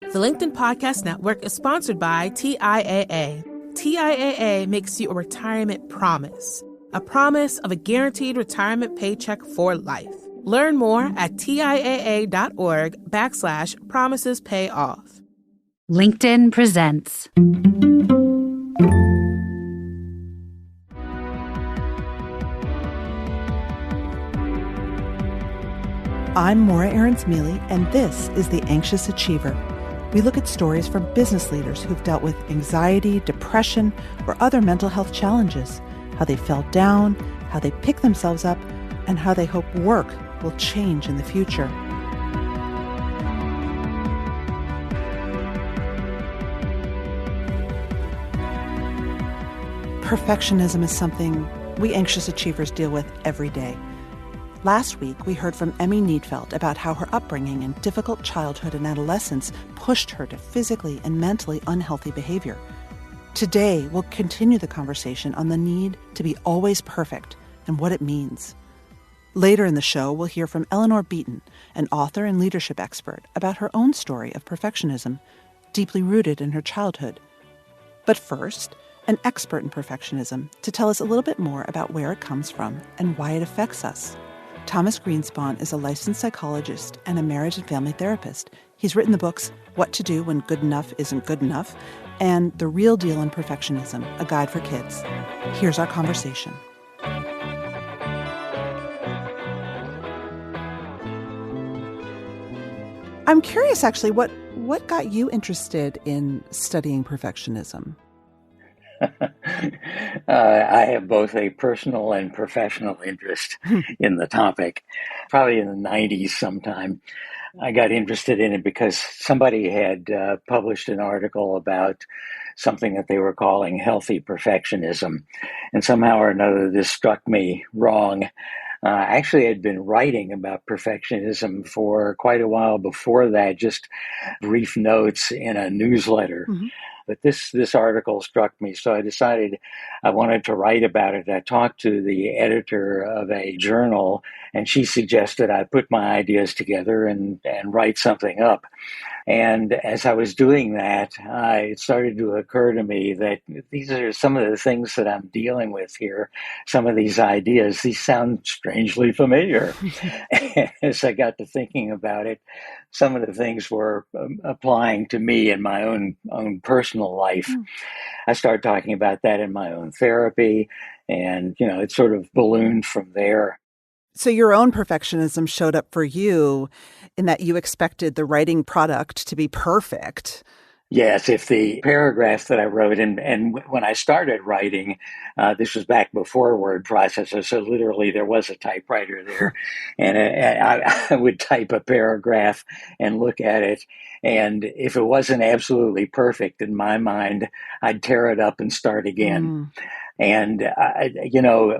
The LinkedIn Podcast Network is sponsored by TIAA. TIAA makes you a retirement promise, a promise of a guaranteed retirement paycheck for life. Learn more at TIAA.org/promises pay off. LinkedIn presents. I'm Maura Aarons-Mele, and this is The Anxious Achiever. We look at stories from business leaders who've dealt with anxiety, depression, or other mental health challenges, how they fell down, how they pick themselves up, and how they hope work will change in the future. Perfectionism is something we anxious achievers deal with every day. Last week, we heard from Emmy Needfeld about how her upbringing and difficult childhood and adolescence pushed her to physically and mentally unhealthy behavior. Today, we'll continue the conversation on the need to be always perfect and what it means. Later in the show, we'll hear from Eleanor Beaton, an author and leadership expert, about her own story of perfectionism, deeply rooted in her childhood. But first, an expert in perfectionism to tell us a little bit more about where it comes from and why it affects us. Thomas Greenspan is a licensed psychologist and a marriage and family therapist. He's written the books What to Do When Good Enough Isn't Good Enough and The Real Deal in Perfectionism, a guide for kids. Here's our conversation. I'm curious, actually, what got you interested in studying perfectionism? I have both a personal and professional interest in the topic. Probably in the 90s sometime, I got interested in it because somebody had published an article about something that they were calling healthy perfectionism. And somehow or another, this struck me wrong. Actually, I'd been writing about perfectionism for quite a while before that, just brief notes in a newsletter. Mm-hmm. But this article struck me, so I decided I wanted to write about it. I talked to the editor of a journal, and she suggested I put my ideas together and write something up. And as I was doing that, it started to occur to me that these are some of the things that I'm dealing with here. Some of these ideas, these sound strangely familiar. As I got to thinking about it, some of the things were applying to me in my own personal life. I started talking about that in my own therapy, and, it sort of ballooned from there. So your own perfectionism showed up for you in that you expected the writing product to be perfect. Yes, if the paragraph that I wrote, and when I started writing, this was back before word processor, so literally there was a typewriter there, and I would type a paragraph and look at it, and if it wasn't absolutely perfect in my mind, I'd tear it up and start again. And,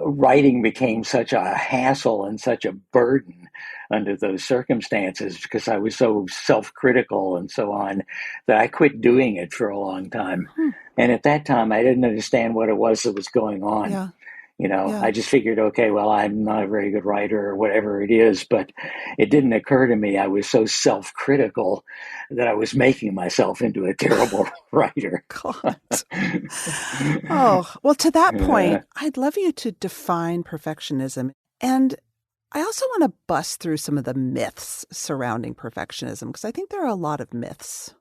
writing became such a hassle and such a burden under those circumstances because I was so self-critical and so on that I quit doing it for a long time. And at that time, I didn't understand what it was that was going on. Yeah. I just figured, okay, well, I'm not a very good writer or whatever it is, but it didn't occur to me I was so self-critical that I was making myself into a terrible writer. God. Oh, well, to that point, I'd love you to define perfectionism. And I also want to bust through some of the myths surrounding perfectionism, because I think there are a lot of myths.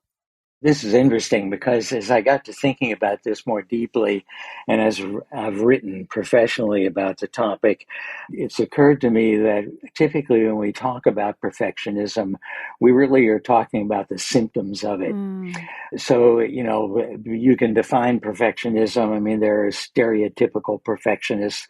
This is interesting because as I got to thinking about this more deeply, and as I've written professionally about the topic, it's occurred to me that typically when we talk about perfectionism, we really are talking about the symptoms of it. So, you can define perfectionism. I mean, there are stereotypical perfectionists,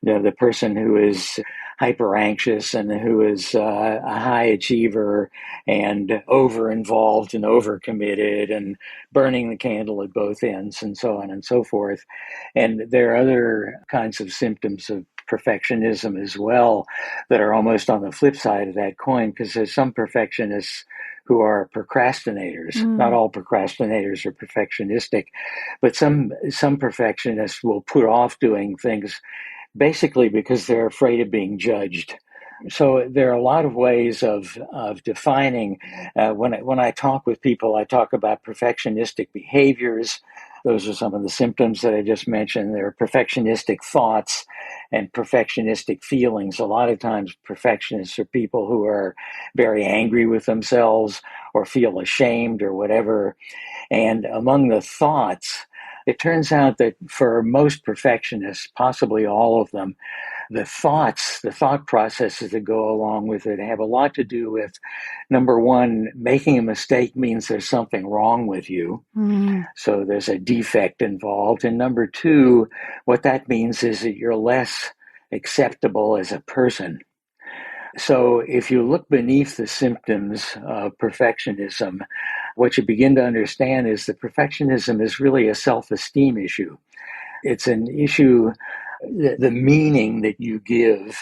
the person who is hyper anxious and who is a high achiever and over involved and over committed and burning the candle at both ends and so on and so forth. And there are other kinds of symptoms of perfectionism as well that are almost on the flip side of that coin, because there's some perfectionists who are procrastinators. Not all procrastinators are perfectionistic, but some perfectionists will put off doing things basically because they're afraid of being judged. So there are a lot of ways of defining. When I talk with people, I talk about perfectionistic behaviors. Those are some of the symptoms that I just mentioned. There are perfectionistic thoughts and perfectionistic feelings. A lot of times, perfectionists are people who are very angry with themselves or feel ashamed or whatever. And among the thoughts, it turns out that for most perfectionists, possibly all of them, the thought processes that go along with it have a lot to do with, number one, making a mistake means there's something wrong with you. Mm. So there's a defect involved. And number two, what that means is that you're less acceptable as a person. So if you look beneath the symptoms of perfectionism, what you begin to understand is that perfectionism is really a self-esteem issue. It's an issue, the meaning that you give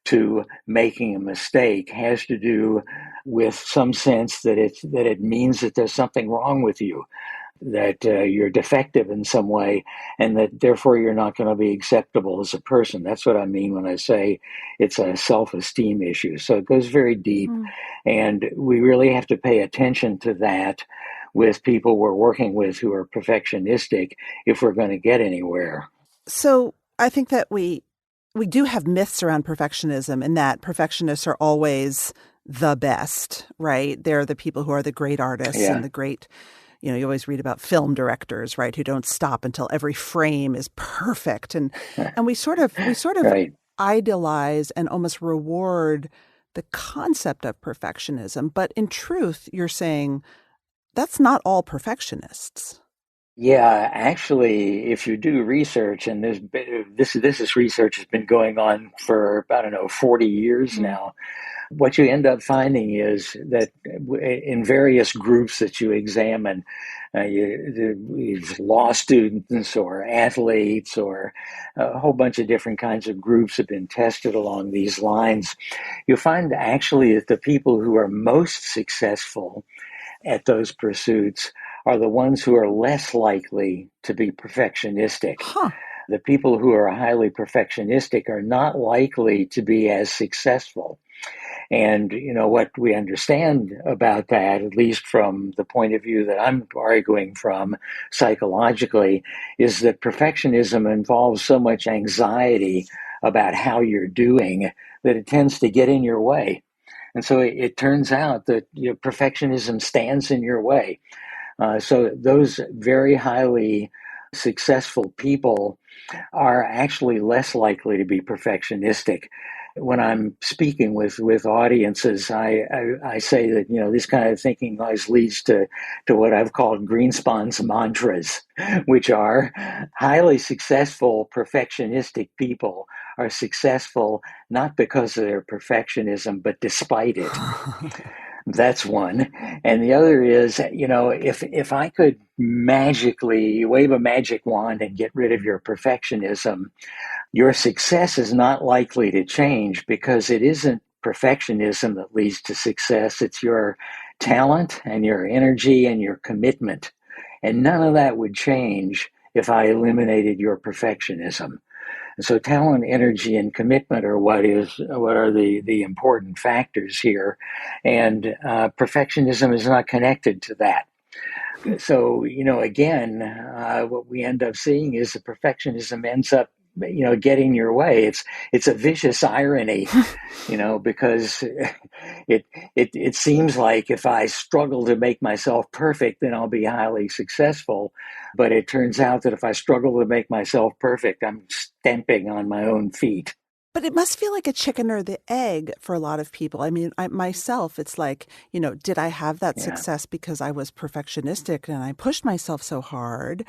to making a mistake has to do with some sense that it means that there's something wrong with you, that you're defective in some way, and that therefore you're not going to be acceptable as a person. That's what I mean when I say it's a self-esteem issue. So it goes very deep, and we really have to pay attention to that with people we're working with who are perfectionistic if we're going to get anywhere. So I think that we do have myths around perfectionism, in that perfectionists are always the best, right? They're the people who are the great artists Yeah. and the great, you always read about film directors, right, who don't stop until every frame is perfect. And we sort of Right. idolize and almost reward the concept of perfectionism. But in truth, you're saying that's not all perfectionists. Yeah, actually, if you do research, and this is research has been going on for, I don't know, 40 years now, what you end up finding is that in various groups that you examine, you've law students or athletes or a whole bunch of different kinds of groups have been tested along these lines. You find actually that the people who are most successful at those pursuits are the ones who are less likely to be perfectionistic. Huh. The people who are highly perfectionistic are not likely to be as successful. And, what we understand about that, at least from the point of view that I'm arguing from psychologically, is that perfectionism involves so much anxiety about how you're doing that it tends to get in your way. And so it turns out that perfectionism stands in your way. So those very highly successful people are actually less likely to be perfectionistic. When I'm speaking with audiences, I say that this kind of thinking always leads to what I've called Greenspan's mantras, which are highly successful perfectionistic people are successful not because of their perfectionism, but despite it. That's one. And the other is, if I could magically wave a magic wand and get rid of your perfectionism, your success is not likely to change, because it isn't perfectionism that leads to success. It's your talent and your energy and your commitment. And none of that would change if I eliminated your perfectionism. So talent, energy, and commitment are what are the important factors here, and perfectionism is not connected to that. So again, what we end up seeing is that perfectionism ends up getting your way. It's a vicious irony, because it seems like if I struggle to make myself perfect, then I'll be highly successful. But it turns out that if I struggle to make myself perfect, I'm stamping on my own feet. But it must feel like a chicken or the egg for a lot of people. I mean, myself, it's like, did I have that Yeah. success because I was perfectionistic and I pushed myself so hard?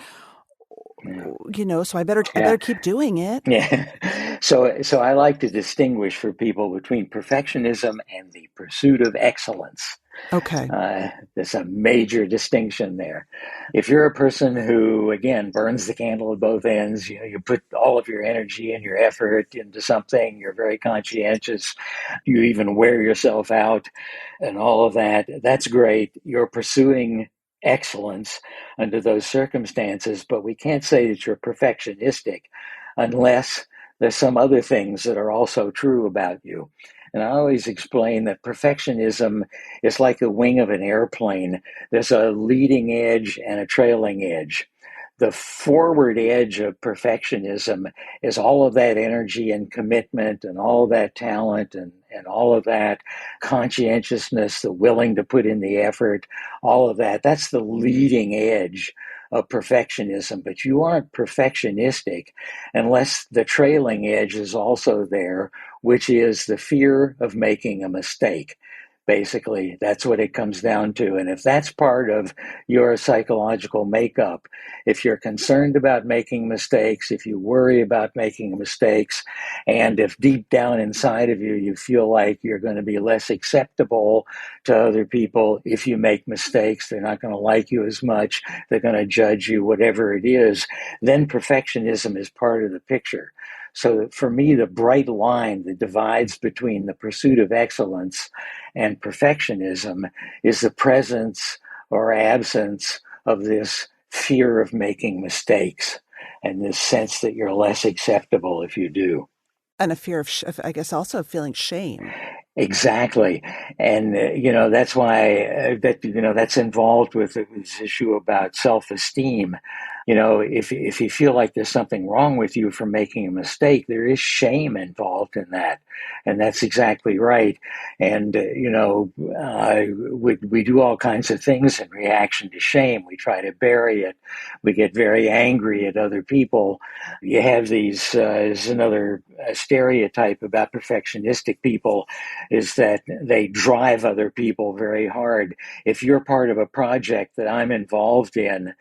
Yeah. So I better keep doing it. Yeah. So I like to distinguish for people between perfectionism and the pursuit of excellence. Okay. There's a major distinction there. If you're a person who, again, burns the candle at both ends, you put all of your energy and your effort into something, you're very conscientious, you even wear yourself out and all of that, that's great. You're pursuing excellence under those circumstances, but we can't say that you're perfectionistic unless there's some other things that are also true about you. And I always explain that perfectionism is like the wing of an airplane. There's a leading edge and a trailing edge. The forward edge of perfectionism is all of that energy and commitment and all of that talent and all of that conscientiousness, the willing to put in the effort, all of that. That's the leading edge of perfectionism. But you aren't perfectionistic unless the trailing edge is also there, which is the fear of making a mistake. Basically, that's what it comes down to. And if that's part of your psychological makeup, if you're concerned about making mistakes, if you worry about making mistakes, and if deep down inside of you, you feel like you're going to be less acceptable to other people if you make mistakes, they're not going to like you as much, they're going to judge you, whatever it is, then perfectionism is part of the picture. So for me, the bright line that divides between the pursuit of excellence and perfectionism is the presence or absence of this fear of making mistakes and this sense that you're less acceptable if you do. And a fear of I guess, also feeling shame. Exactly. And, that's why that's involved with this issue about self-esteem. If you feel like there's something wrong with you for making a mistake, there is shame involved in that. And that's exactly right. And, we do all kinds of things in reaction to shame. We try to bury it. We get very angry at other people. You have these, is another stereotype about perfectionistic people, is that they drive other people very hard. If you're part of a project that I'm involved in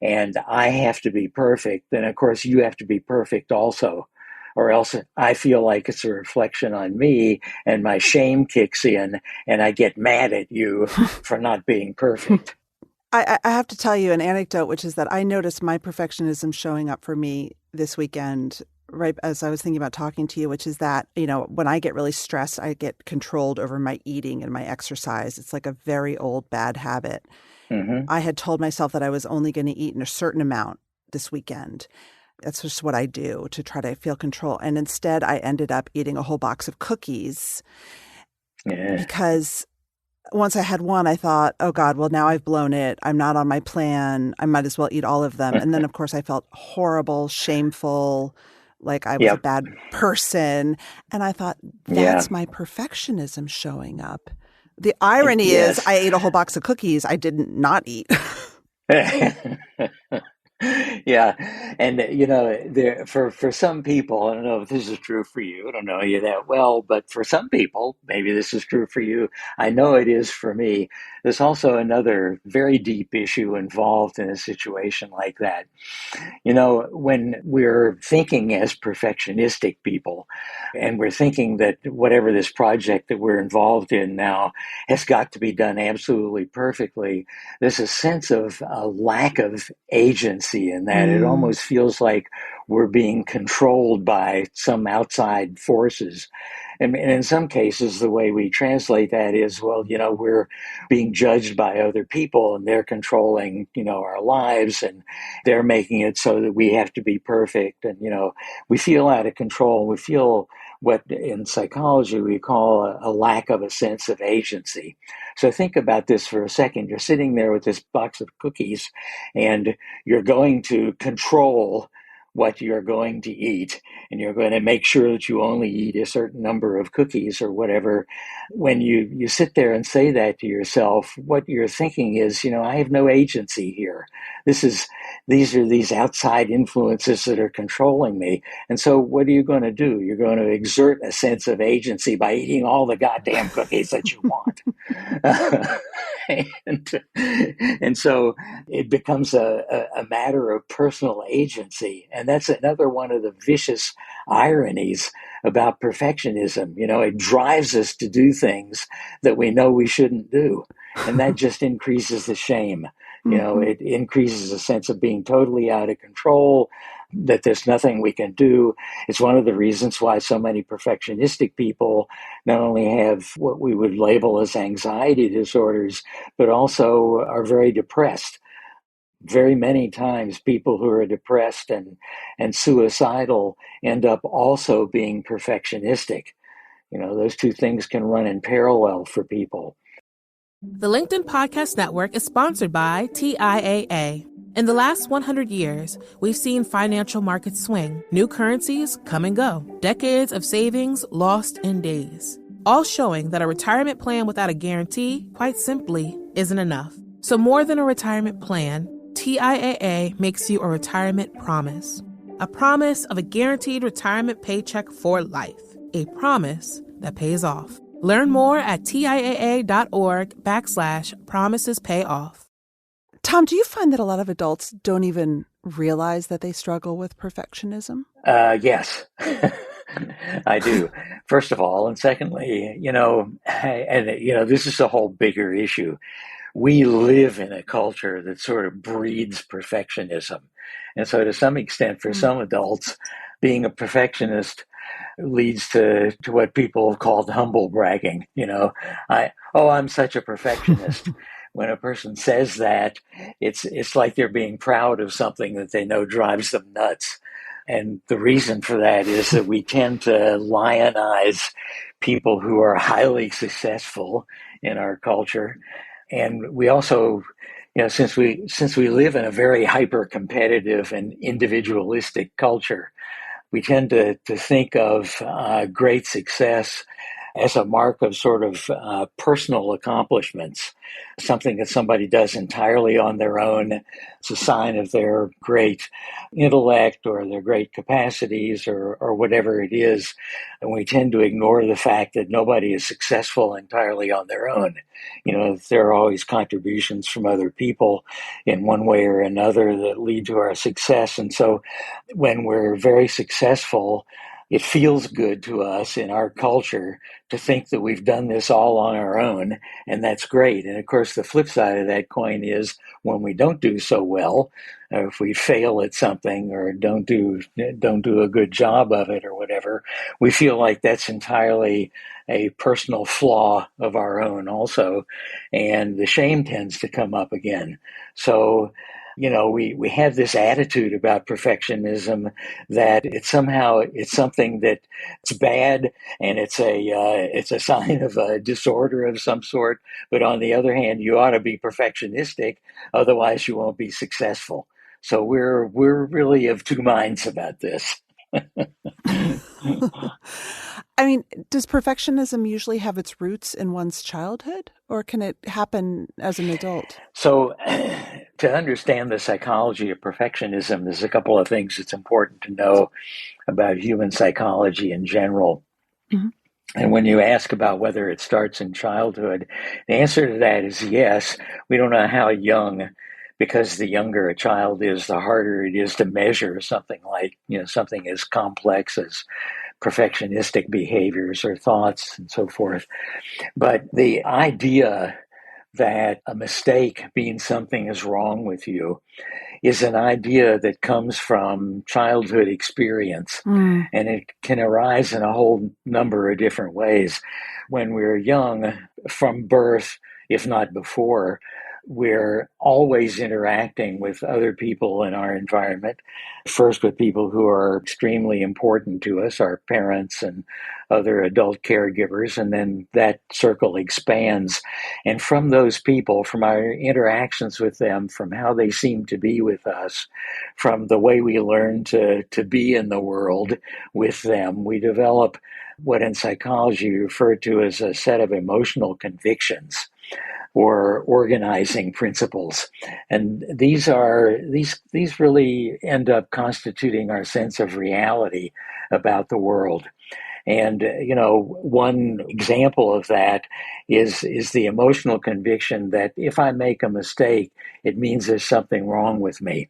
and I have to be perfect, then of course you have to be perfect also. Or else I feel like it's a reflection on me and my shame kicks in and I get mad at you for not being perfect. I have to tell you an anecdote, which is that I noticed my perfectionism showing up for me this weekend, right as I was thinking about talking to you, which is that, when I get really stressed, I get controlled over my eating and my exercise. It's like a very old bad habit. Mm-hmm. I had told myself that I was only going to eat in a certain amount this weekend. That's just what I do to try to feel control. And instead, I ended up eating a whole box of cookies because once I had one, I thought, oh God, well, now I've blown it. I'm not on my plan. I might as well eat all of them. And then, of course, I felt horrible, shameful, like I was a bad person. And I thought, that's my perfectionism showing up. The irony is I ate a whole box of cookies I didn't not eat. Yeah. And, for some people, I don't know if this is true for you. I don't know you that well, but for some people, maybe this is true for you. I know it is for me. There's also another very deep issue involved in a situation like that. When we're thinking as perfectionistic people and we're thinking that whatever this project that we're involved in now has got to be done absolutely perfectly, there's a sense of a lack of agency in that. It almost feels like we're being controlled by some outside forces. And in some cases, the way we translate that is, well, we're being judged by other people and they're controlling, our lives and they're making it so that we have to be perfect. And, we feel out of control. We feel what in psychology we call a lack of a sense of agency. So think about this for a second. You're sitting there with this box of cookies and you're going to control what you're going to eat, and you're going to make sure that you only eat a certain number of cookies or whatever. When you sit there and say that to yourself, what you're thinking is, I have no agency here. These are these outside influences that are controlling me. And so what are you going to do? You're going to exert a sense of agency by eating all the goddamn cookies that you want. and so it becomes a matter of personal agency. And that's another one of the vicious ironies about perfectionism. It drives us to do things that we know we shouldn't do. And that just increases the shame. It increases a sense of being totally out of control, that there's nothing we can do. It's one of the reasons why so many perfectionistic people not only have what we would label as anxiety disorders, but also are very depressed. Very many times people who are depressed and suicidal end up also being perfectionistic. Those two things can run in parallel for people. The LinkedIn Podcast Network is sponsored by TIAA. In the last 100 years, we've seen financial markets swing, new currencies come and go, decades of savings lost in days, all showing that a retirement plan without a guarantee, quite simply, isn't enough. So more than a retirement plan, TIAA makes you a retirement promise. A promise of a guaranteed retirement paycheck for life. A promise that pays off. Learn more at TIAA.org/promisespayoff. Tom, do you find that a lot of adults don't even realize that they struggle with perfectionism? Yes, I do. First of all, and secondly, this is a whole bigger issue. We live in a culture that sort of breeds perfectionism. And so to some extent, for some adults, being a perfectionist leads to what people have called humble bragging. I'm such a perfectionist. When a person says that, it's like they're being proud of something that they know drives them nuts. And the reason for that is that we tend to lionize people who are highly successful in our culture. And we also, since we live in a very hyper competitive and individualistic culture, we tend to think of great success as a mark of sort of personal accomplishments, something that somebody does entirely on their own. It's a sign of their great intellect or their great capacities or whatever it is. And we tend to ignore the fact that nobody is successful entirely on their own. There are always contributions from other people in one way or another that lead to our success. And so when we're very successful, it feels good to us in our culture to think that we've done this all on our own, and that's great. And of course, the flip side of that coin is when we don't do so well, or if we fail at something or don't do a good job of it or whatever, we feel like that's entirely a personal flaw of our own also, and the shame tends to come up again. So we have this attitude about perfectionism that it's something that it's bad and it's a sign of a disorder of some sort. But on the other hand, you ought to be perfectionistic, otherwise you won't be successful. So we're really of two minds about this. I mean, does perfectionism usually have its roots in one's childhood, or can it happen as an adult? So to understand the psychology of perfectionism, there's a couple of things that's important to know about human psychology in general. Mm-hmm. And when you ask about whether it starts in childhood, the answer to that is yes. We don't know how young, because the younger a child is, the harder it is to measure something like, something as complex as perfectionistic behaviors or thoughts and so forth. But the idea that a mistake means something is wrong with you is an idea that comes from childhood experience. And it can arise in a whole number of different ways. When we're young, from birth, if not before, we're always interacting with other people in our environment. First with people who are extremely important to us, our parents and other adult caregivers, and then that circle expands. And from those people, from our interactions with them, from how they seem to be with us, from the way we learn to be in the world with them, we develop what in psychology we refer to as a set of emotional convictions or organizing principles. And these really end up constituting our sense of reality about the world. And, one example of that is the emotional conviction that if I make a mistake, it means there's something wrong with me.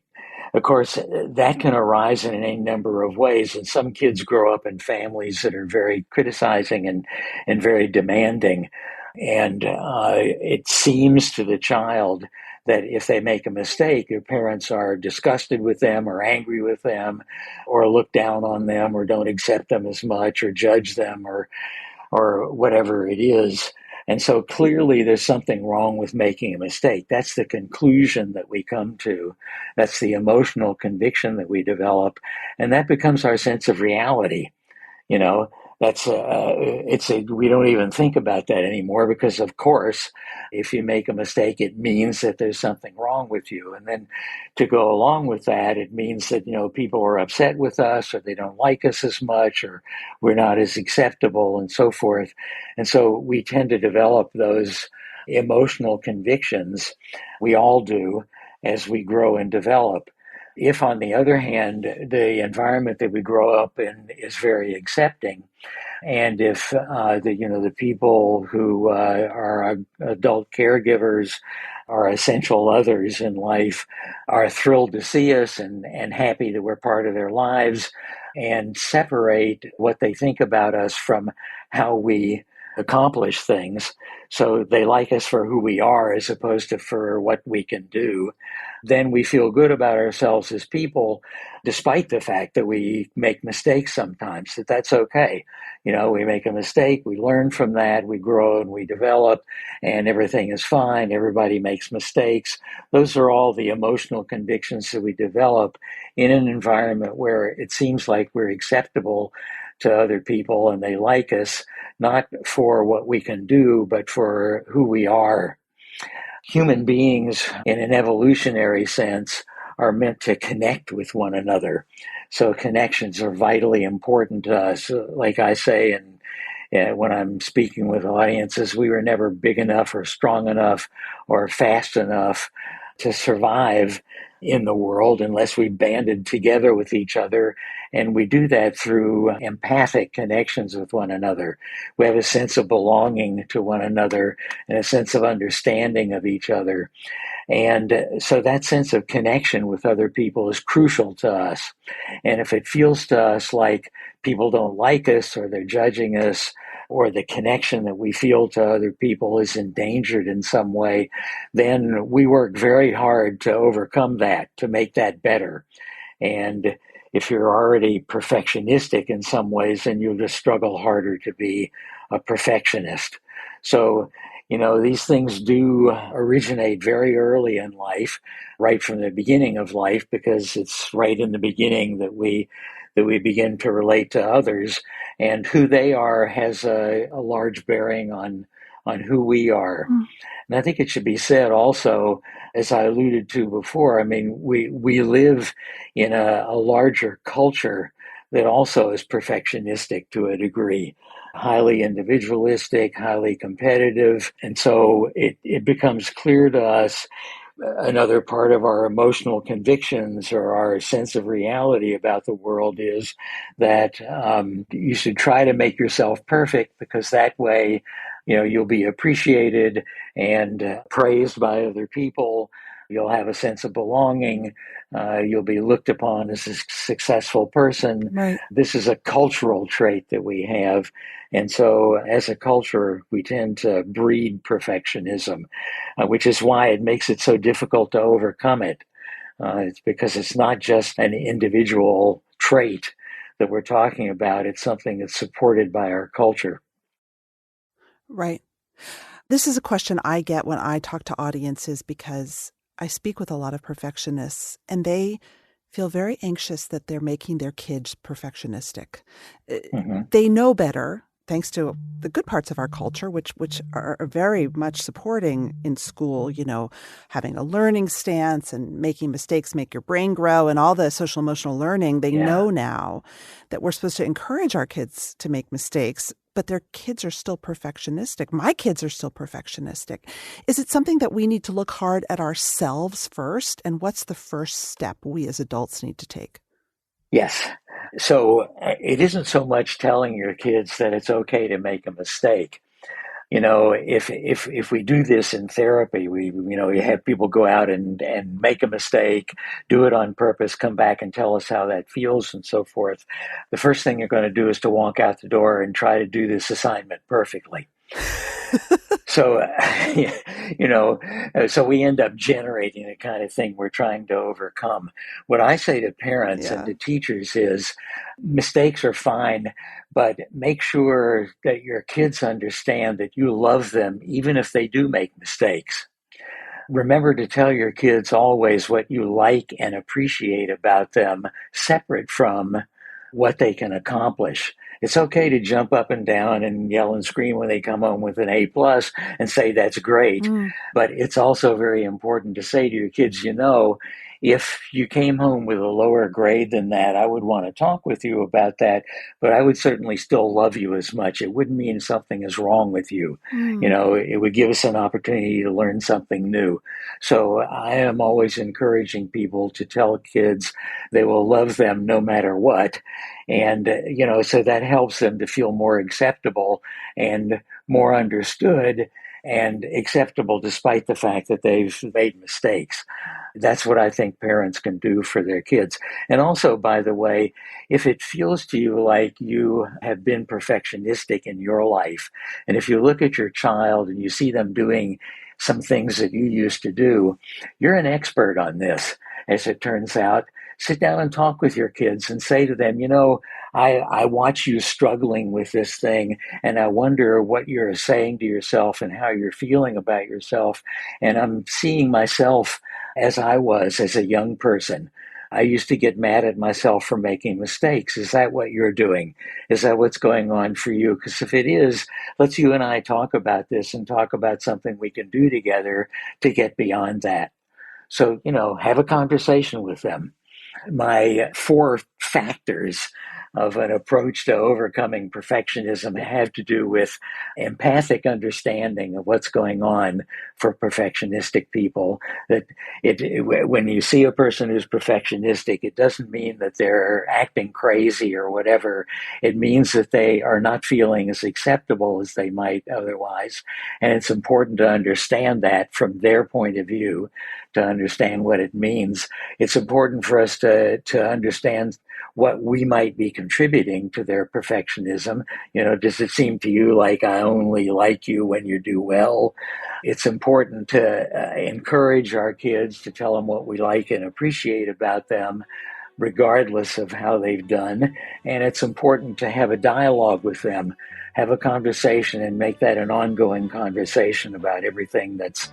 Of course, that can arise in any number of ways. And some kids grow up in families that are very criticizing and very demanding. And it seems to the child that if they make a mistake, their parents are disgusted with them or angry with them or look down on them or don't accept them as much or judge them or whatever it is. And so clearly there's something wrong with making a mistake. That's the conclusion that we come to. That's the emotional conviction that we develop. And that becomes our sense of reality. we don't even think about that anymore because, of course, if you make a mistake, it means that there's something wrong with you. And then to go along with that, it means that, people are upset with us, or they don't like us as much, or we're not as acceptable, and so forth. And so we tend to develop those emotional convictions. We all do as we grow and develop. If, on the other hand, the environment that we grow up in is very accepting, and if the people who are adult caregivers, are essential others in life, are thrilled to see us and happy that we're part of their lives, and separate what they think about us from how we accomplish things, so they like us for who we are as opposed to for what we can do, then we feel good about ourselves as people, despite the fact that we make mistakes sometimes, that's okay. We make a mistake, we learn from that, we grow and we develop, and everything is fine. Everybody makes mistakes. Those are all the emotional convictions that we develop in an environment where it seems like we're acceptable to other people and they like us, not for what we can do, but for who we are. Human beings, in an evolutionary sense, are meant to connect with one another. So connections are vitally important to us. Like I say, and when I'm speaking with audiences, we were never big enough or strong enough or fast enough to survive in the world unless we banded together with each other. And we do that through empathic connections with one another. We have a sense of belonging to one another and a sense of understanding of each other. And so that sense of connection with other people is crucial to us. And if it feels to us like people don't like us, or they're judging us, or the connection that we feel to other people is endangered in some way, then we work very hard to overcome that, to make that better. And if you're already perfectionistic in some ways, then you'll just struggle harder to be a perfectionist. So, these things do originate very early in life, right from the beginning of life, because it's right in the beginning that we begin to relate to others, and who they are has a large bearing on who we are. And I think it should be said also, as I alluded to before, I mean, we live in a larger culture that also is perfectionistic to a degree, highly individualistic, highly competitive. And so it becomes clear to us, another part of our emotional convictions or our sense of reality about the world is that you should try to make yourself perfect, because that way, you'll be appreciated and praised by other people. You'll have a sense of belonging. You'll be looked upon as a successful person. Right. This is a cultural trait that we have. And so as a culture, we tend to breed perfectionism, which is why it makes it so difficult to overcome it. It's because it's not just an individual trait that we're talking about. It's something that's supported by our culture. Right. This is a question I get when I talk to audiences, because I speak with a lot of perfectionists, and they feel very anxious that they're making their kids perfectionistic. Mm-hmm. They know better, thanks to the good parts of our culture, which are very much supporting in school, having a learning stance and making mistakes make your brain grow, and all the social emotional learning. They know now that we're supposed to encourage our kids to make mistakes, but their kids are still perfectionistic. My kids are still perfectionistic. Is it something that we need to look hard at ourselves first? And what's the first step we as adults need to take? Yes. So it isn't so much telling your kids that it's okay to make a mistake. If we do this in therapy, you have people go out and make a mistake, do it on purpose, come back and tell us how that feels and so forth. The first thing you're going to do is to walk out the door and try to do this assignment perfectly. So, so we end up generating the kind of thing we're trying to overcome. What I say to parents and to teachers is, mistakes are fine, but make sure that your kids understand that you love them even if they do make mistakes. Remember to tell your kids always what you like and appreciate about them, separate from what they can accomplish. It's okay to jump up and down and yell and scream when they come home with an A+ and say that's great. But it's also very important to say to your kids, if you came home with a lower grade than that, I would want to talk with you about that, but I would certainly still love you as much. It wouldn't mean something is wrong with you. It would give us an opportunity to learn something new. So I am always encouraging people to tell kids they will love them no matter what. And, so that helps them to feel more acceptable and more understood and acceptable despite the fact that they've made mistakes. That's what I think parents can do for their kids. And also, by the way, if it feels to you like you have been perfectionistic in your life, and if you look at your child and you see them doing some things that you used to do, you're an expert on this, as it turns out. Sit down and talk with your kids and say to them, I watch you struggling with this thing, and I wonder what you're saying to yourself and how you're feeling about yourself. And I'm seeing myself as I was as a young person. I used to get mad at myself for making mistakes. Is that what you're doing? Is that what's going on for you? Because if it is, let's you and I talk about this and talk about something we can do together to get beyond that. So, have a conversation with them. My 4 factors of an approach to overcoming perfectionism have to do with empathic understanding of what's going on for perfectionistic people. That when you see a person who's perfectionistic, it doesn't mean that they're acting crazy or whatever. It means that they are not feeling as acceptable as they might otherwise. And it's important to understand that from their point of view, to understand what it means. It's important for us to understand what we might be contributing to their perfectionism. Does it seem to you like I only like you when you do well? It's important to encourage our kids, to tell them what we like and appreciate about them, regardless of how they've done. And it's important to have a dialogue with them, have a conversation, and make that an ongoing conversation about everything that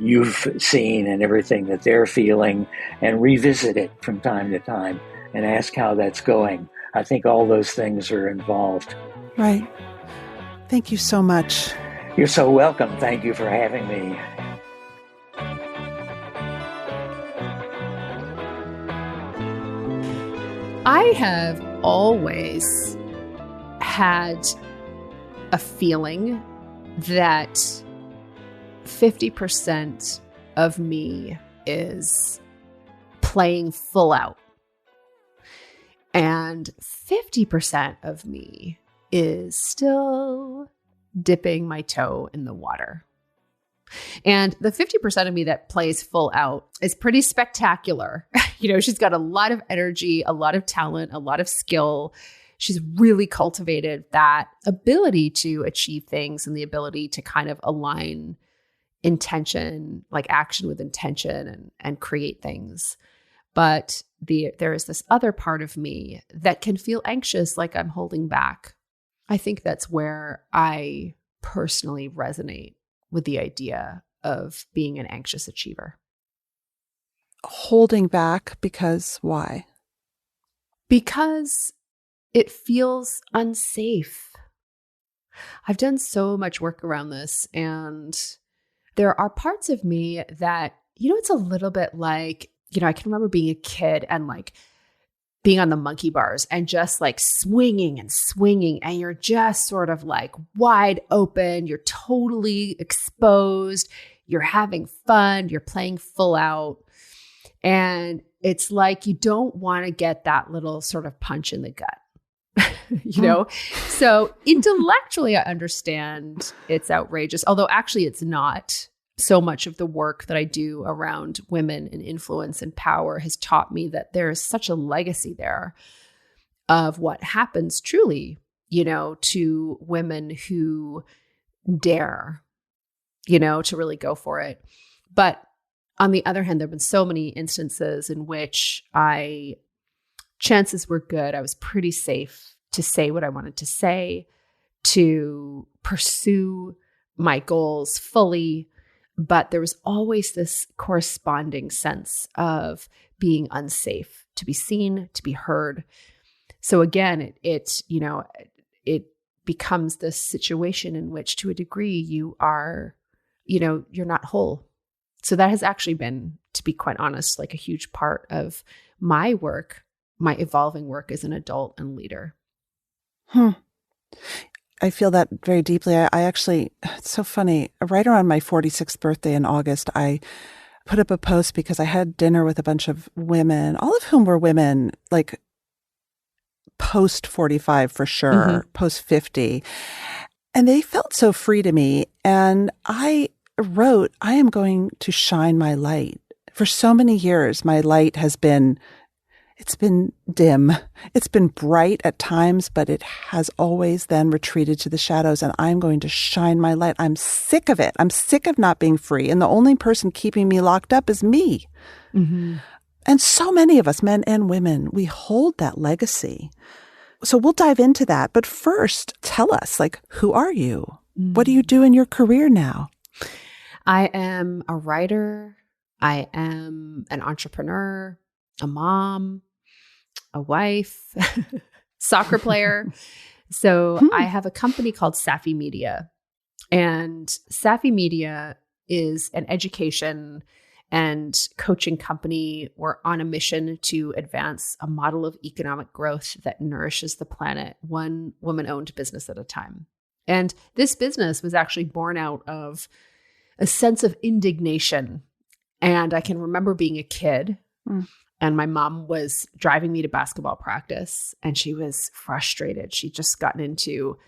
you've seen and everything that they're feeling, and revisit it from time to time and ask how that's going. I think all those things are involved. Right. Thank you so much. You're so welcome. Thank you for having me. I have always had a feeling that 50% of me is playing full out, and 50% of me is still dipping my toe in the water. And the 50% of me that plays full out is pretty spectacular. She's got a lot of energy, a lot of talent, a lot of skill. She's really cultivated that ability to achieve things and the ability to kind of align intention, like action with intention, and create things. But there is this other part of me that can feel anxious, like I'm holding back. I think that's where I personally resonate with the idea of being an anxious achiever. Holding back because why? Because it feels unsafe. I've done so much work around this, and there are parts of me that, it's a little bit like, I can remember being a kid and like being on the monkey bars and just like swinging and swinging, and you're just sort of like wide open. You're totally exposed. You're having fun. You're playing full out. And it's like you don't want to get that little sort of punch in the gut. So intellectually, I understand it's outrageous, although actually it's not. So much of the work that I do around women and influence and power has taught me that there is such a legacy there of what happens truly, to women who dare, to really go for it. But on the other hand, there have been so many instances in which chances were good. I was pretty safe to say what I wanted to say, to pursue my goals fully. But there was always this corresponding sense of being unsafe, to be seen, to be heard. So again, it's it becomes this situation in which, to a degree, you are, you're not whole. So that has actually been, to be quite honest, like a huge part of my work, my evolving work as an adult and leader. I feel that very deeply. I actually, it's so funny. Right around my 46th birthday in August, I put up a post because I had dinner with a bunch of women, all of whom were women, like post 45 for sure, post 50. And they felt so free to me. And I wrote, I am going to shine my light. For so many years, my light has been, it's been dim. It's been bright at times, but it has always then retreated to the shadows, and I'm going to shine my light. I'm sick of it. I'm sick of not being free. And the only person keeping me locked up is me. And so many of us, men and women, we hold that legacy. So we'll dive into that. But first, tell us, like, who are you? What do you do in your career now? I am a writer. I am an entrepreneur, a mom, a wife, soccer player. So I have a company called SafiMedia. And SafiMedia is an education and coaching company. We're on a mission to advance a model of economic growth that nourishes the planet, one woman-owned business at a time. And this business was actually born out of a sense of indignation. And I can remember being a kid and my mom was driving me to basketball practice and she was frustrated. She'd just gotten into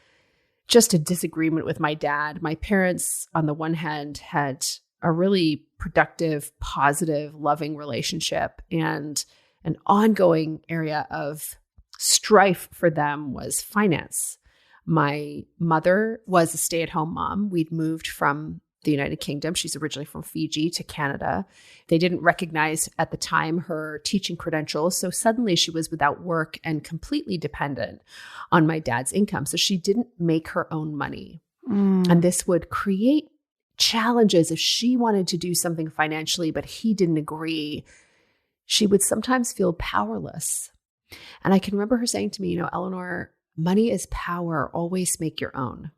just a disagreement with my dad. My parents, on the one hand, had a really productive, positive, loving relationship, and an ongoing area of strife for them was finance. My mother was a stay-at-home mom. We'd moved from the United Kingdom. She's originally from Fiji to Canada. They didn't recognize at the time her teaching credentials. So suddenly she was without work and completely dependent on my dad's income. So she didn't make her own money. And this would create challenges if she wanted to do something financially, but he didn't agree. She would sometimes feel powerless. And I can remember her saying to me, Eleanor, money is power. Always make your own.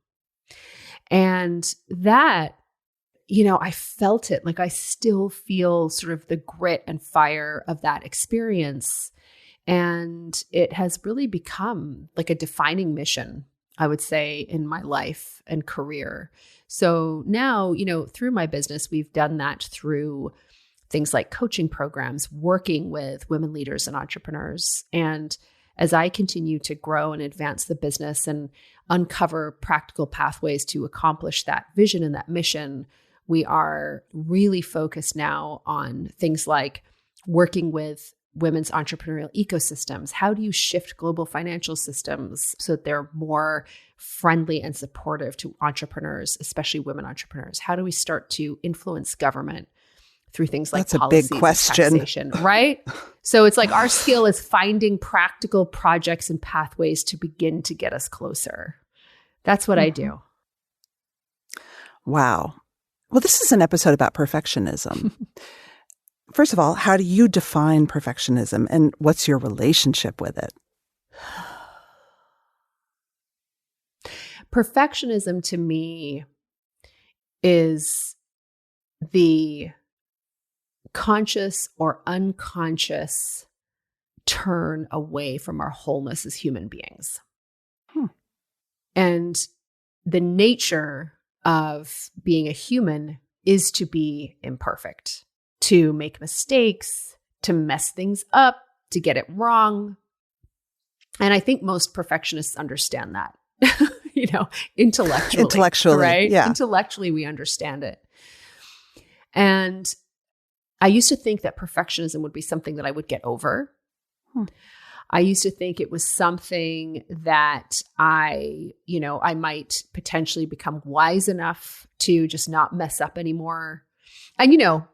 And that, I felt it. Like I still feel sort of the grit and fire of that experience. And it has really become like a defining mission, I would say, in my life and career. So now, through my business, we've done that through things like coaching programs, working with women leaders and entrepreneurs. And as I continue to grow and advance the business and uncover practical pathways to accomplish that vision and that mission, we are really focused now on things like working with women's entrepreneurial ecosystems. How do you shift global financial systems so that they're more friendly and supportive to entrepreneurs, especially women entrepreneurs? How do we start to influence government through things like That's policies a big question, and taxation, right? So it's like our skill is finding practical projects and pathways to begin to get us closer. That's what I do. Wow. Well, this is an episode about perfectionism. First of all, how do you define perfectionism and what's your relationship with it? Perfectionism to me is the conscious or unconscious turn away from our wholeness as human beings. And the nature of being a human is to be imperfect, to make mistakes, to mess things up, to get it wrong. And I think most perfectionists understand that, intellectually, right? Yeah. Intellectually, we understand it. And I used to think that perfectionism would be something that I would get over. I used to think it was something that I might potentially become wise enough to just not mess up anymore. And,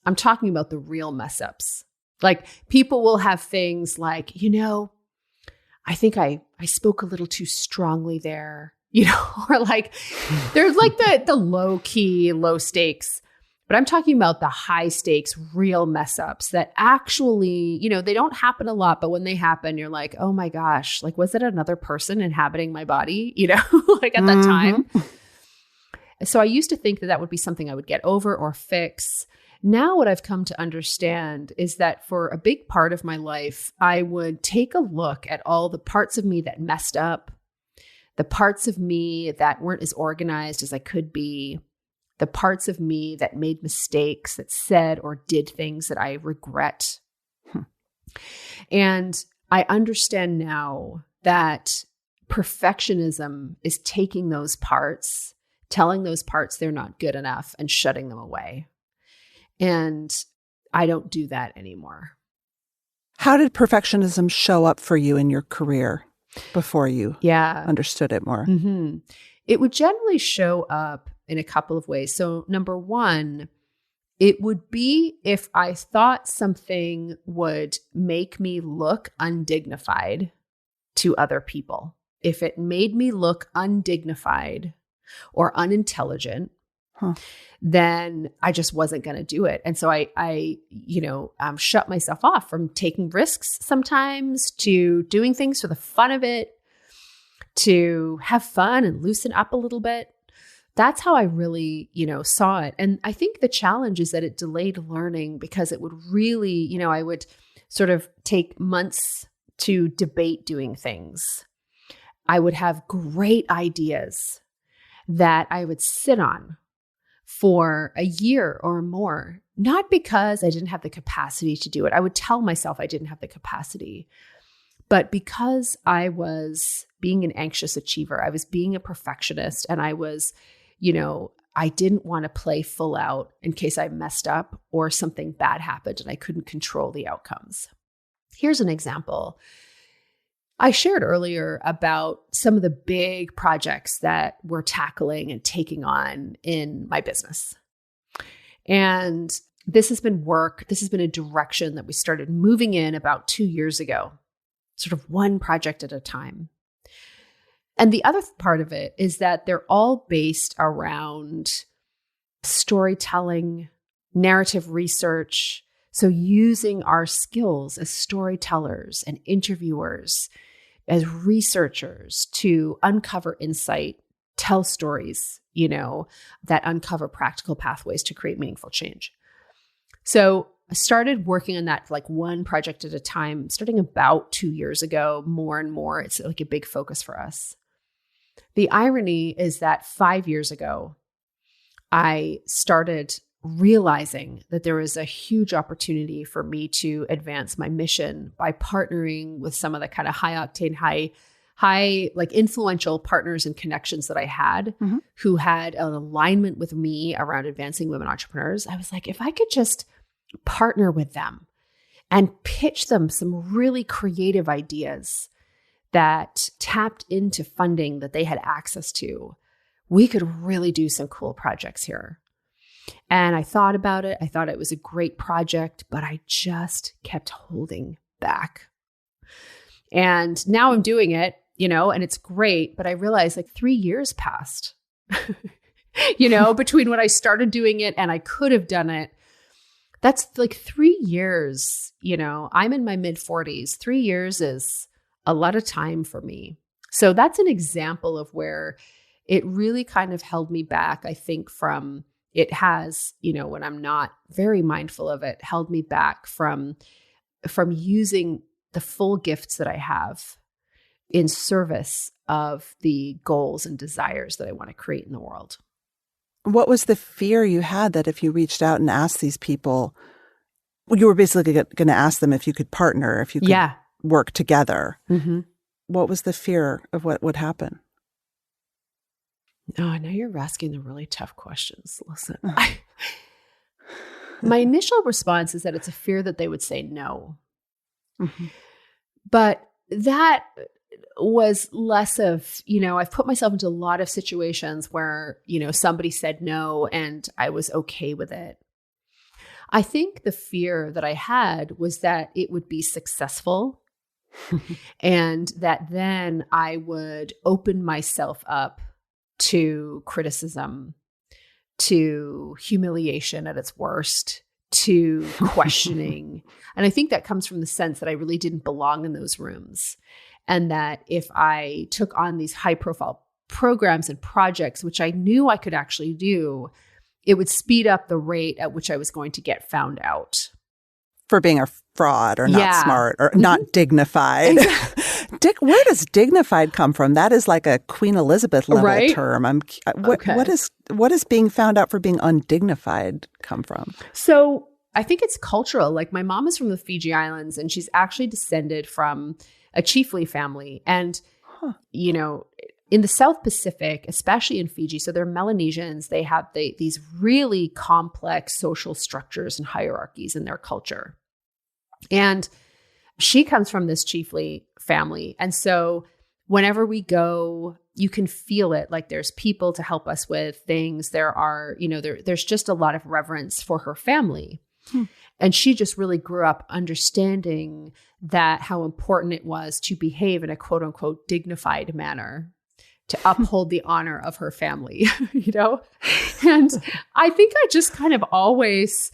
I'm talking about the real mess ups. Like people will have things like, I think I spoke a little too strongly there, or like there's like the low key, low stakes But I'm talking about the high stakes, real mess ups that actually, they don't happen a lot, but when they happen, you're like, oh my gosh, like, was it another person inhabiting my body, like at that time? So I used to think that would be something I would get over or fix. Now what I've come to understand is that for a big part of my life, I would take a look at all the parts of me that messed up, the parts of me that weren't as organized as I could be, the parts of me that made mistakes, that said or did things that I regret. And I understand now that perfectionism is taking those parts, telling those parts they're not good enough, and shutting them away. And I don't do that anymore. How did perfectionism show up for you in your career before you understood it more? Mm-hmm. It would generally show up in a couple of ways. So number one, it would be if I thought something would make me look undignified to other people. If it made me look undignified or unintelligent, then I just wasn't going to do it. And so I shut myself off from taking risks sometimes, to doing things for the fun of it, to have fun and loosen up a little bit. That's how I really, saw it. And I think the challenge is that it delayed learning, because it would really, I would sort of take months to debate doing things. I would have great ideas that I would sit on for a year or more, not because I didn't have the capacity to do it. I would tell myself I didn't have the capacity, but because I was being an anxious achiever, I was being a perfectionist, and I was, I didn't want to play full out in case I messed up or something bad happened and I couldn't control the outcomes. Here's an example. I shared earlier about some of the big projects that we're tackling and taking on in my business. And this has been a direction that we started moving in about 2 years ago, sort of one project at a time. And the other part of it is that they're all based around storytelling, narrative research. So using our skills as storytellers and interviewers, as researchers, to uncover insight, tell stories, that uncover practical pathways to create meaningful change. So I started working on that like one project at a time, starting about 2 years ago, more and more. It's like a big focus for us. The irony is that 5 years ago, I started realizing that there was a huge opportunity for me to advance my mission by partnering with some of the kind of high octane, high like influential partners and connections that I had, who had an alignment with me around advancing women entrepreneurs. I was like, if I could just partner with them and pitch them some really creative ideas that tapped into funding that they had access to, we could really do some cool projects here. And I thought about it. I thought it was a great project, but I just kept holding back. And now I'm doing it, and it's great. But I realized like 3 years passed, between when I started doing it and I could have done it. That's like 3 years, I'm in my mid-40s. 3 years is a lot of time for me. So that's an example of where it really kind of held me back, I think, from it has, when I'm not very mindful of it, held me back from using the full gifts that I have in service of the goals and desires that I want to create in the world. What was the fear you had that if you reached out and asked these people, you were basically going to ask them if you could partner, if you could work together? Mm-hmm. What was the fear of what would happen? Oh, now you're asking the really tough questions. Listen, my initial response is that it's a fear that they would say no. Mm-hmm. But that was less of, I've put myself into a lot of situations where, somebody said no and I was okay with it. I think the fear that I had was that it would be successful and that then I would open myself up to criticism, to humiliation at its worst, to questioning. And I think that comes from the sense that I really didn't belong in those rooms. And that if I took on these high profile programs and projects, which I knew I could actually do, it would speed up the rate at which I was going to get found out. For being a fraud or not smart or not dignified. Exactly. Where does dignified come from? That is like a Queen Elizabeth level term. What is being found out for being undignified come from? So I think it's cultural. Like my mom is from the Fiji Islands, and she's actually descended from a chiefly family. And, you know, in the South Pacific, especially in Fiji, so they're Melanesians, they have these really complex social structures and hierarchies in their culture. And she comes from this chiefly family. And so whenever we go, you can feel it. Like there's people to help us with things. There are, there's just a lot of reverence for her family. And she just really grew up understanding that how important it was to behave in a quote unquote dignified manner, to uphold the honor of her family, And I think I just kind of always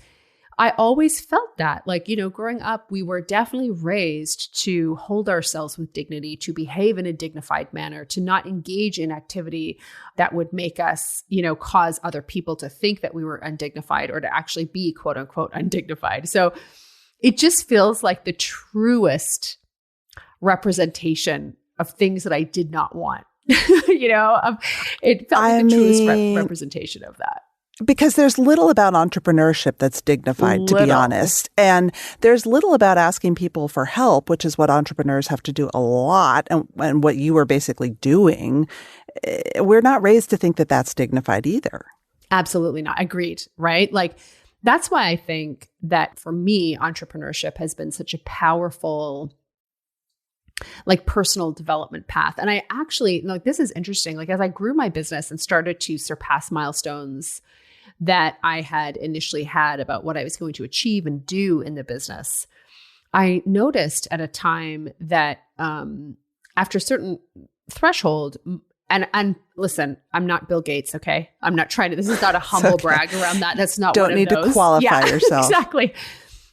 felt that. Like, growing up, we were definitely raised to hold ourselves with dignity, to behave in a dignified manner, to not engage in activity that would make us, cause other people to think that we were undignified or to actually be quote unquote undignified. So it just feels like the truest representation of things that I did not want. It felt like the truest representation of that. Because there's little about entrepreneurship that's dignified, to be honest. And there's little about asking people for help, which is what entrepreneurs have to do a lot, and what you were basically doing. We're not raised to think that that's dignified either. Absolutely not. Agreed. Right? Like, that's why I think that for me, entrepreneurship has been such a powerful personal development path. And I actually, this is interesting. Like, as I grew my business and started to surpass milestones that I had initially had about what I was going to achieve and do in the business, I noticed at a time that after a certain threshold, and listen, I'm not Bill Gates, okay? I'm not trying to, this is not a humble brag around that. That's not one of those. Don't need to qualify yourself. Exactly.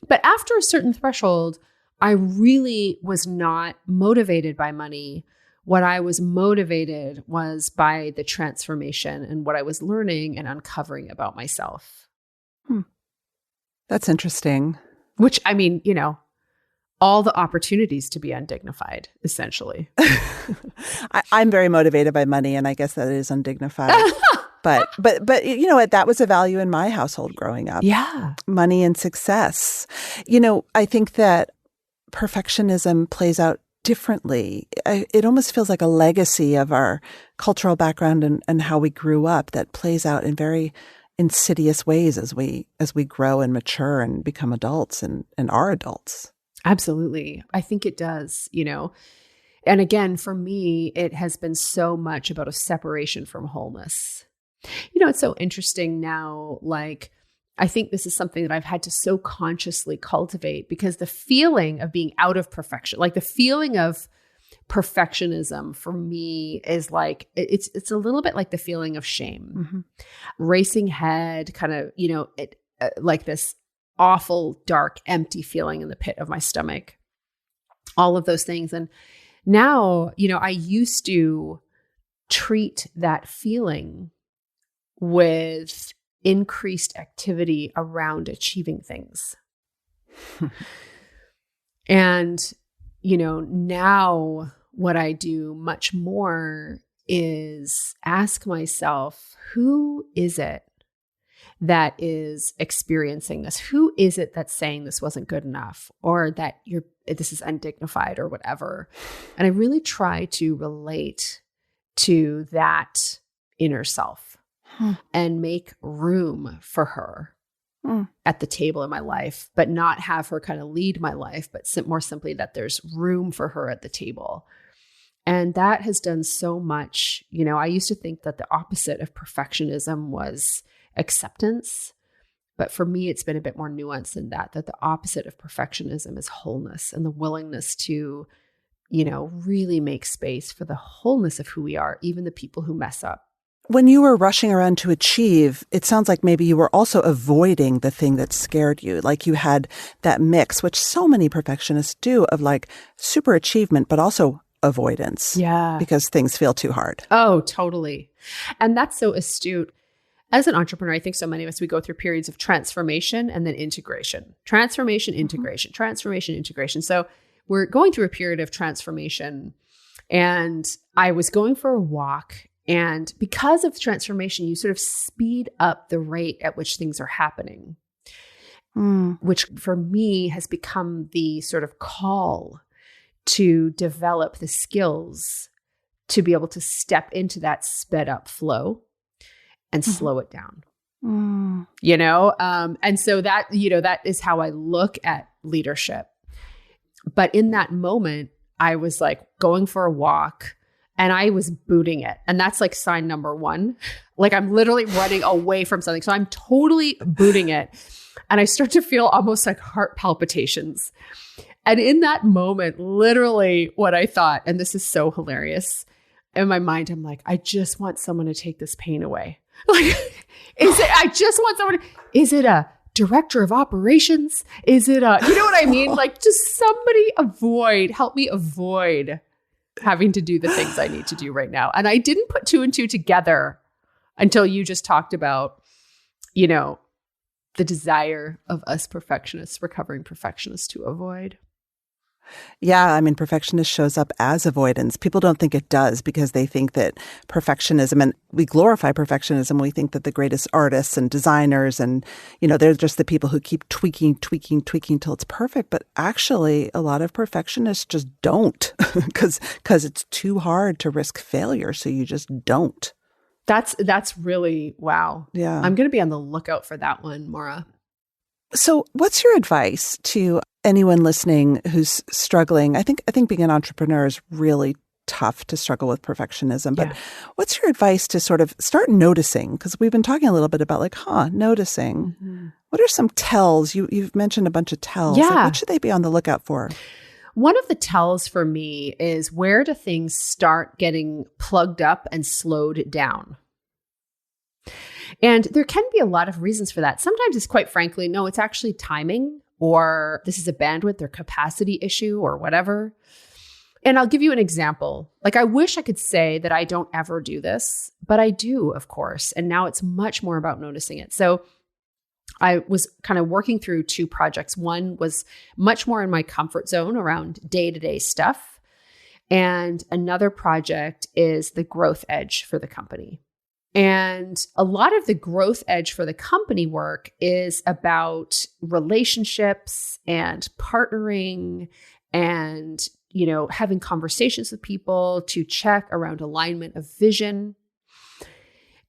But after a certain threshold, I really was not motivated by money. What I was motivated was by the transformation and what I was learning and uncovering about myself. That's interesting. Which, I mean, all the opportunities to be undignified, essentially. I'm very motivated by money, and I guess that is undignified. But you know what? That was a value in my household growing up. Yeah. Money and success. I think that perfectionism plays out differently. It almost feels like a legacy of our cultural background and how we grew up that plays out in very insidious ways as we grow and mature and become adults and are adults. Absolutely. I think it does, And again, for me, it has been so much about a separation from wholeness. It's so interesting now, I think this is something that I've had to so consciously cultivate, because the feeling of being out of perfection, like the feeling of perfectionism for me is it's a little bit like the feeling of shame, racing head, kind of, like this awful, dark, empty feeling in the pit of my stomach, all of those things. And now, I used to treat that feeling with increased activity around achieving things. And, now what I do much more is ask myself, who is it that is experiencing this? Who is it that's saying this wasn't good enough, or that this is undignified or whatever? And I really try to relate to that inner self and make room for her at the table in my life, but not have her kind of lead my life, but more simply that there's room for her at the table. And that has done so much. I used to think that the opposite of perfectionism was acceptance. But for me, it's been a bit more nuanced than that the opposite of perfectionism is wholeness and the willingness to, really make space for the wholeness of who we are, even the people who mess up. when you were rushing around to achieve, it sounds like maybe you were also avoiding the thing that scared you. Like you had that mix, which so many perfectionists do, of like super achievement, but also avoidance. Yeah. Because things feel too hard. Oh, totally. And that's so astute. As an entrepreneur, I think so many of us, we go through periods of transformation and then integration. Transformation, integration, transformation, integration. So we're going through a period of transformation. And I was going for a walk. And because of transformation, you sort of speed up the rate at which things are happening, which for me has become the sort of call to develop the skills to be able to step into that sped up flow and slow it down. You know? And so that, that is how I look at leadership. But in that moment, I was like going for a walk and I was booting it. And that's like sign number one. Like I'm literally running away from something. So I'm totally booting it. And I start to feel almost like heart palpitations. And in that moment, literally what I thought, and this is so hilarious, in my mind, I'm like, I just want someone to take this pain away. Like, is it a director of operations? Is it you know what I mean? Like just somebody help me avoid having to do the things I need to do right now. And I didn't put two and two together until you just talked about, the desire of us perfectionists, recovering perfectionists to avoid. Yeah, I mean, perfectionist shows up as avoidance. People don't think it does because they think that perfectionism, and we glorify perfectionism. We think that the greatest artists and designers and, they're just the people who keep tweaking till it's perfect. But actually, a lot of perfectionists just don't because it's too hard to risk failure. So you just don't. That's really, wow. Yeah. I'm going to be on the lookout for that one, Maura. So what's your advice to anyone listening who's struggling? I think being an entrepreneur is really tough to struggle with perfectionism. But what's your advice to sort of start noticing? Because we've been talking a little bit about noticing. Mm-hmm. What are some tells? You've mentioned a bunch of tells. Yeah. Like, what should they be on the lookout for? One of the tells for me is where do things start getting plugged up and slowed down? And there can be a lot of reasons for that. Sometimes it's quite frankly, no, it's actually timing, or this is a bandwidth or capacity issue or whatever. And I'll give you an example. Like I wish I could say that I don't ever do this, but I do, of course. And now it's much more about noticing it. So I was kind of working through two projects. One was much more in my comfort zone around day-to-day stuff. And another project is the growth edge for the company. And a lot of the growth edge for the company work is about relationships and partnering and, having conversations with people to check around alignment of vision.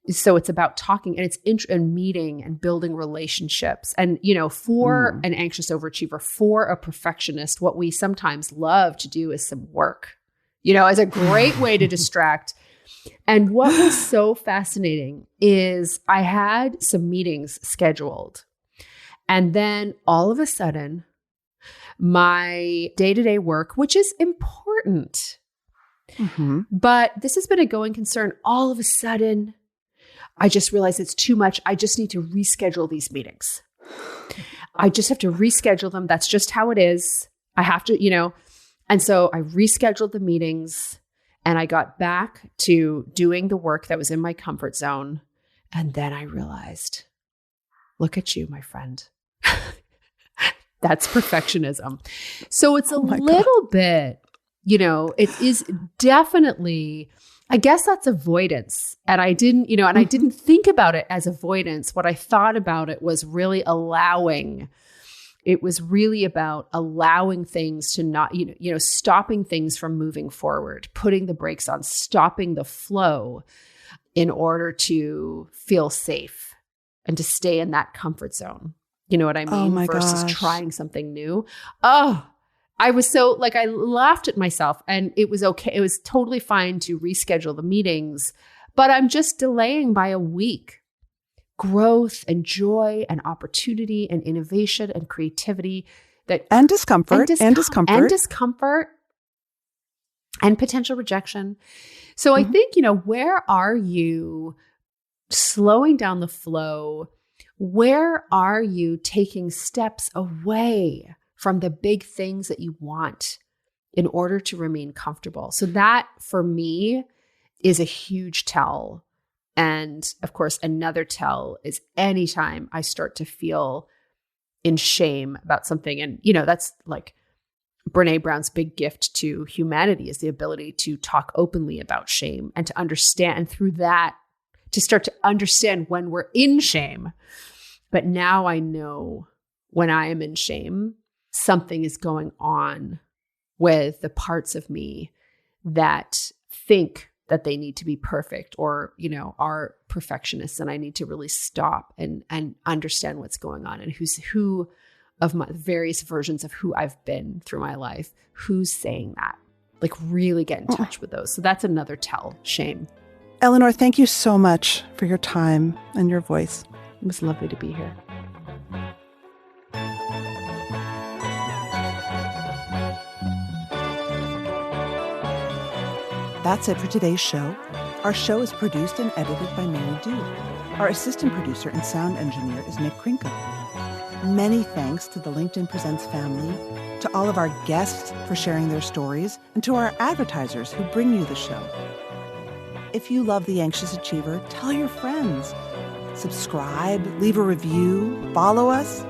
So it's about talking and it's and meeting and building relationships. And, for an anxious overachiever, for a perfectionist, what we sometimes love to do is some work, as a great way to distract. And what was so fascinating is I had some meetings scheduled. And then all of a sudden, my day-to-day work, which is important, but this has been a going concern, all of a sudden, I just realized it's too much. I just need to reschedule these meetings. I just have to reschedule them. That's just how it is. I have to, And so I rescheduled the meetings and I got back to doing the work that was in my comfort zone. And then I realized, look at you, my friend. That's perfectionism. So it's a little bit, it is definitely, I guess that's avoidance. And I didn't, and I didn't think about it as avoidance. What I thought about it was really allowing. It was really about allowing things to not, stopping things from moving forward, putting the brakes on, stopping the flow in order to feel safe and to stay in that comfort zone. You know what I mean? Versus trying something new. Oh, I was so I laughed at myself and it was okay. It was totally fine to reschedule the meetings, but I'm just delaying by a week. Growth and joy and opportunity and innovation and creativity and discomfort and potential rejection. So I think, where are you slowing down the flow. Where are you taking steps away from the big things that you want in order to remain comfortable? So that for me is a huge tell. And of course, another tell is anytime I start to feel in shame about something. And, that's like Brene Brown's big gift to humanity is the ability to talk openly about shame and to understand, and through that, to start to understand when we're in shame. But now I know when I am in shame, something is going on with the parts of me that think that they need to be perfect or, are perfectionists. And I need to really stop and understand what's going on and who of my various versions of who I've been through my life, who's saying that, like really get in touch with those. So that's another tell, shame. Eleanor, thank you so much for your time and your voice. It was lovely to be here. That's it for today's show. Our show is produced and edited by Mary Dew. Our assistant producer and sound engineer is Nick Krinko. Many thanks to the LinkedIn Presents family, to all of our guests for sharing their stories, and to our advertisers who bring you the show. If you love The Anxious Achiever, tell your friends. Subscribe, leave a review, follow us.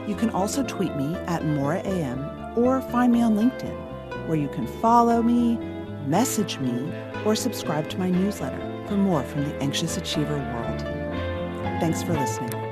You can also tweet me at MauraAM or find me on LinkedIn, where you can follow me, message me, or subscribe to my newsletter for more from the Anxious Achiever world. Thanks for listening.